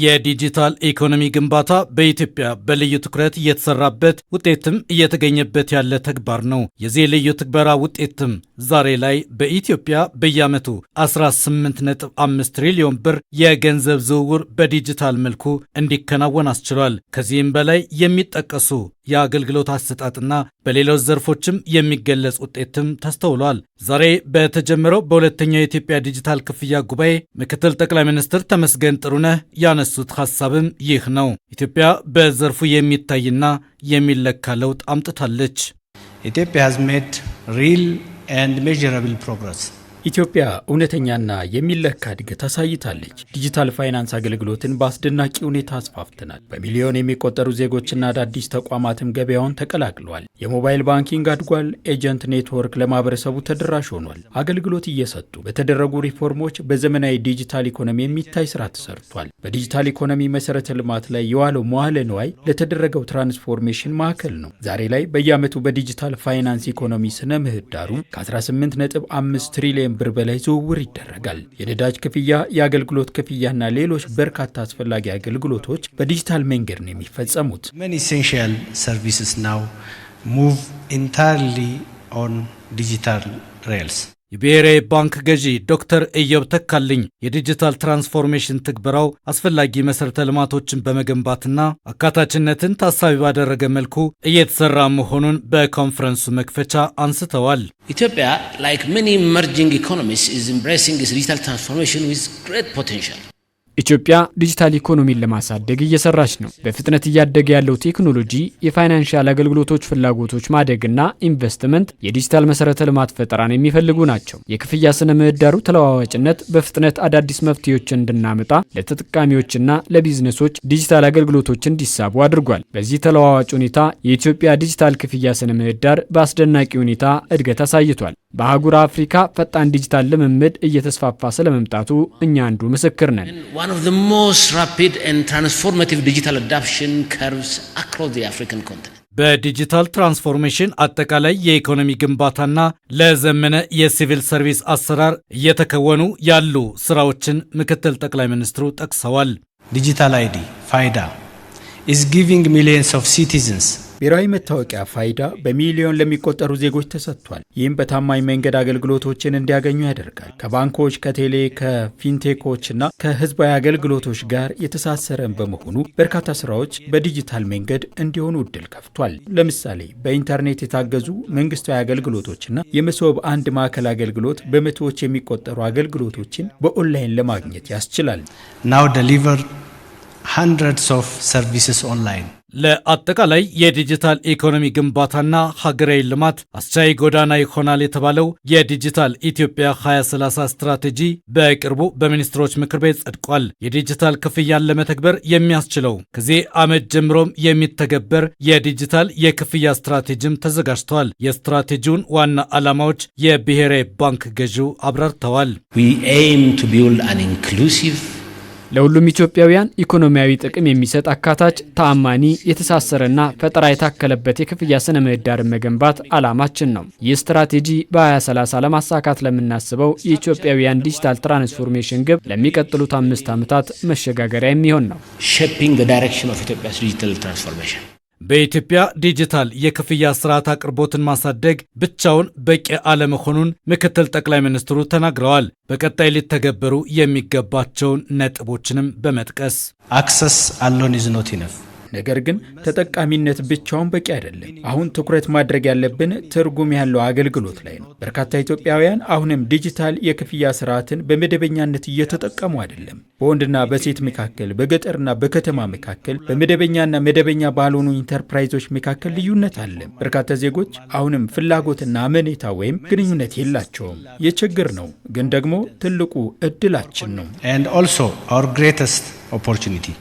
የዲጂታል ኢኮኖሚ ግንባታ በኢትዮጵያ በልዩ ትኩረት እየተሰራበት ውጤትም እየተገኘበት ያለ ተግባር ነው። የዚህ ልዩ ትግበራ ውጤትም ዛሬ ላይ በኢትዮጵያ በየዓመቱ 18.5 ትሪሊዮን ብር የገንዘብ ዝውውር በዲጂታል መልኩ እንዲከናወን አስችሏል። ከዚህም በላይ የሚጠቀሱ የአገልግሎት አሰጣጥና በሌሎች ዘርፎችም የሚገለጽ ውጤትም ተስተውሏል። ዛሬ በተጀመረው በሁለተኛው የኢትዮጵያ ዲጂታል ክፍያ ጉባኤ ምክትል ጠቅላይ ሚኒስትር ተመስገን ጥሩነህ ያነሱት ሐሳብም ይህ ነው። ኢትዮጵያ በዘርፉ የሚታይና የሚለካ ለውጥ አምጥታለች። ኢትዮጵያ has made real and measurable progress. ኢትዮጵያ እውነተኛና የሚለካ እድገት አሳይታለች። ዲጂታል ፋይናንስ አገልግሎትን በአስደናቂ ሁኔታ አስፋፍተናል። በሚሊዮን የሚቆጠሩ ዜጎችና አዳዲስ ተቋማትም ገበያውን ተቀላቅለዋል። የሞባይል ባንኪንግ አድጓል። ኤጀንት ኔትወርክ ለማህበረሰቡ ተደራሽ ሆኗል። አገልግሎት እየሰጡ በተደረጉ ሪፎርሞች በዘመናዊ ዲጂታል ኢኮኖሚ የሚታይ ስራ ተሰርቷል። በዲጂታል ኢኮኖሚ መሰረተ ልማት ላይ የዋለው መዋለ ንዋይ ለተደረገው ትራንስፎርሜሽን ማዕከል ነው። ዛሬ ላይ በየዓመቱ በዲጂታል ፋይናንስ ኢኮኖሚ ስነ ምህዳሩ ከ18.5 ትሪሊዮን ብር በላይ ዝውውር ይደረጋል። የነዳጅ ክፍያ፣ የአገልግሎት ክፍያና ሌሎች በርካታ አስፈላጊ አገልግሎቶች በዲጂታል መንገድ ነው የሚፈጸሙት። Many essential services now move entirely on digital rails. የብሔራዊ ባንክ ገዢ ዶክተር ኢዮብ ተካልኝ የዲጂታል ትራንስፎርሜሽን ትግበራው አስፈላጊ መሰረተ ልማቶችን በመገንባትና አካታችነትን ታሳቢ ባደረገ መልኩ እየተሰራ መሆኑን በኮንፈረንሱ መክፈቻ አንስተዋል። ኢትዮጵያ like many emerging economies is embracing this digital transformation with great potential. ኢትዮጵያ ዲጂታል ኢኮኖሚን ለማሳደግ እየሰራች ነው። በፍጥነት እያደገ ያለው ቴክኖሎጂ፣ የፋይናንሻል አገልግሎቶች ፍላጎቶች ማደግና ኢንቨስትመንት የዲጂታል መሰረተ ልማት ፈጠራን የሚፈልጉ ናቸው። የክፍያ ስነ ምህዳሩ ተለዋዋጭነት በፍጥነት አዳዲስ መፍትሄዎችን እንድናመጣ ለተጠቃሚዎችና ለቢዝነሶች ዲጂታል አገልግሎቶች እንዲሳቡ አድርጓል። በዚህ ተለዋዋጭ ሁኔታ የኢትዮጵያ ዲጂታል ክፍያ ስነ ምህዳር በአስደናቂ ሁኔታ እድገት አሳይቷል። በአህጉር አፍሪካ ፈጣን ዲጂታል ልምምድ እየተስፋፋ ስለመምጣቱ እኛ አንዱ ምስክር ነን። One of the most rapid and transformative digital adoption curves across the African continent. በዲጂታል ትራንስፎርሜሽን አጠቃላይ የኢኮኖሚ ግንባታና ለዘመነ የሲቪል ሰርቪስ አሰራር እየተከወኑ ያሉ ስራዎችን ምክትል ጠቅላይ ሚኒስትሩ ጠቅሰዋል። Digital ID FIDA is giving millions of citizens ብሔራዊ መታወቂያ ፋይዳ በሚሊዮን ለሚቆጠሩ ዜጎች ተሰጥቷል። ይህም በታማኝ መንገድ አገልግሎቶችን እንዲያገኙ ያደርጋል። ከባንኮች፣ ከቴሌ፣ ከፊንቴኮችና ከህዝባዊ አገልግሎቶች ጋር የተሳሰረን በመሆኑ በርካታ ስራዎች በዲጂታል መንገድ እንዲሆኑ እድል ከፍቷል። ለምሳሌ በኢንተርኔት የታገዙ መንግስታዊ አገልግሎቶችና የመሶብ አንድ ማዕከል አገልግሎት በመቶዎች የሚቆጠሩ አገልግሎቶችን በኦንላይን ለማግኘት ያስችላል። now deliver hundreds of services online. ለአጠቃላይ የዲጂታል ኢኮኖሚ ግንባታና ሀገራዊ ልማት አስቻይ ጎዳና ይሆናል የተባለው የዲጂታል ኢትዮጵያ 2030 ስትራቴጂ በቅርቡ በሚኒስትሮች ምክር ቤት ጸድቋል። የዲጂታል ክፍያን ለመተግበር የሚያስችለው ከዚህ ዓመት ጀምሮም የሚተገበር የዲጂታል የክፍያ ስትራቴጂም ተዘጋጅቷል። የስትራቴጂውን ዋና ዓላማዎች የብሔራዊ ባንክ ገዢው አብራርተዋል። We aim to build an inclusive ለሁሉም ኢትዮጵያውያን ኢኮኖሚያዊ ጥቅም የሚሰጥ አካታች፣ ተአማኒ፣ የተሳሰረና ፈጠራ የታከለበት የክፍያ ስነ ምህዳርን መገንባት ዓላማችን ነው። ይህ ስትራቴጂ በ2030 ለማሳካት ለምናስበው የኢትዮጵያውያን ዲጂታል ትራንስፎርሜሽን ግብ ለሚቀጥሉት 5 ዓመታት መሸጋገሪያ የሚሆን ነው። shaping the direction of Ethiopia's digital transformation. በኢትዮጵያ ዲጂታል የክፍያ ስርዓት አቅርቦትን ማሳደግ ብቻውን በቂ አለመሆኑን ምክትል ጠቅላይ ሚኒስትሩ ተናግረዋል። በቀጣይ ሊተገበሩ የሚገባቸውን ነጥቦችንም በመጥቀስ access alone is not enough. ነገር ግን ተጠቃሚነት ብቻውን በቂ አይደለም። አሁን ትኩረት ማድረግ ያለብን ትርጉም ያለው አገልግሎት ላይ ነው። በርካታ ኢትዮጵያውያን አሁንም ዲጂታል የክፍያ ስርዓትን በመደበኛነት እየተጠቀሙ አይደለም። በወንድና በሴት መካከል፣ በገጠርና በከተማ መካከል፣ በመደበኛና መደበኛ ባልሆኑ ኢንተርፕራይዞች መካከል ልዩነት አለ። በርካታ ዜጎች አሁንም ፍላጎትና አመኔታ ወይም ግንኙነት የላቸውም። የችግር ነው፣ ግን ደግሞ ትልቁ እድላችን ነው። And also our greatest opportunity.